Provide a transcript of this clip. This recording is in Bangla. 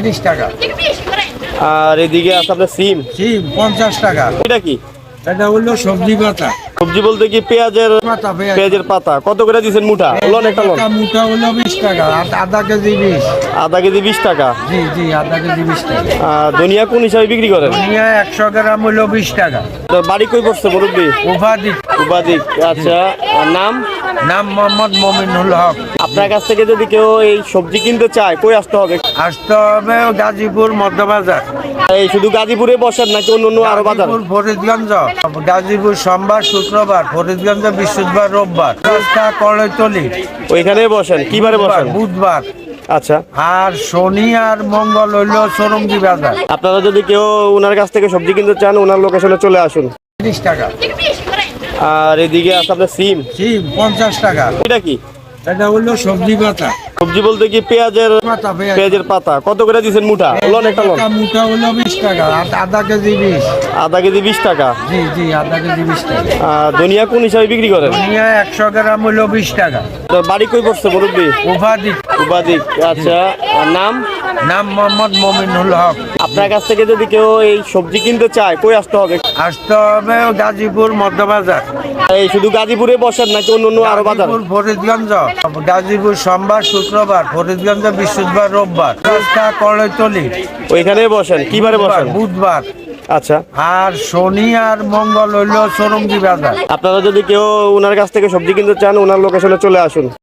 30 টাকা। আর এদিকে আছে আপনার সিম। সিম 50 টাকা। এটা কি? এটা হলো সবজি পাতা। সবজি বলতে কি পেঁয়াজের পাতা পেঁয়াজের পাতা? কত করে দিচ্ছেন মুঠা? লন একটা লন। মুঠা হলো 20 টাকা, আর আধা কেজি 20। আধা কেজি 20 টাকা। জি জি, আধা কেজি 20 টাকা। আর ধনিয়া কোন হিসাবে বিক্রি করেন? ধনিয়া 100 গ্রাম হলো 20 টাকা। তো বাড়ি কই পড়ছে মুরব্বি? উপাধিক। উপাধিক। আচ্ছা, আর নাম? নাম মোহাম্মদ মমিনুল হক। আপনার কাছ থেকে যদি কেউ এই সবজি কিনতে চায় কই আসতে হবে? আসতে হবে গাজীপুর মধ্যবাজার। এই শুধু গাজীপুরে বসেন নাকি অন্য অন্য আরো বাজার? গাজীপুর ফরিদগঞ্জ। গাজীপুর সোমবার শুক্রবার, ফরিদগঞ্জ বৃহস্পতিবার রোববার। রাস্তা কড়ইতলি। ওইখানে বসেন? কিবারে বসেন? বুধবার। আচ্ছা, আর শনি আর মঙ্গল হইল চরঙ্গি বাজার। আপনারা যদি কেউ ওনার কাছ থেকে সবজি কিনতে চান ওনার লোকেশনে চলে আসুন। 30 টাকা। আর এদিকে আছে আপনার সিম। সিম 50 টাকা। এটা কি? এটা হলো সবজি পাতা। সবজি বলতে কি পেঁয়াজের পাতা পেঁয়াজের পাতা? কত করে দিচ্ছেন মুঠা? লন একটা লন। মুঠা হলো 20 টাকা, আর আধা কেজি 20। আধা কেজি 20 টাকা। জি জি, আধা কেজি 20 টাকা। আর ধনিয়া কোন হিসাবে বিক্রি করেন? ধনিয়া 100 গ্রাম হলো 20 টাকা। তো বাড়ি কই পড়ছে মুরব্বি? উপাধিক। উপাধিক। আচ্ছা, আর নাম? নাম মোহাম্মদ মমিনুল হক। আপনার কাছ থেকে যদি কেউ এই সবজি কিনতে চায় কই আসতে হবে? আসতে হবে গাজীপুর মধ্যবাজার। এই শুধু গাজীপুরে বসেন নাকি অন্য অন্য আরো বাজার? গাজীপুর ফরিদগঞ্জ। গাজীপুর সোমবার শুক্রবার, ফরিদগঞ্জ বৃহস্পতিবার রোববার। রাস্তা কড়ইতলি। ওইখানে বসেন? কিবারে বসেন? বুধবার। আচ্ছা, আর শনি আর মঙ্গল হইল চরঙ্গি বাজার। আপনারা যদি কেউ ওনার কাছ থেকে সবজি কিনতে চান ওনার লোকেশনে চলে আসুন।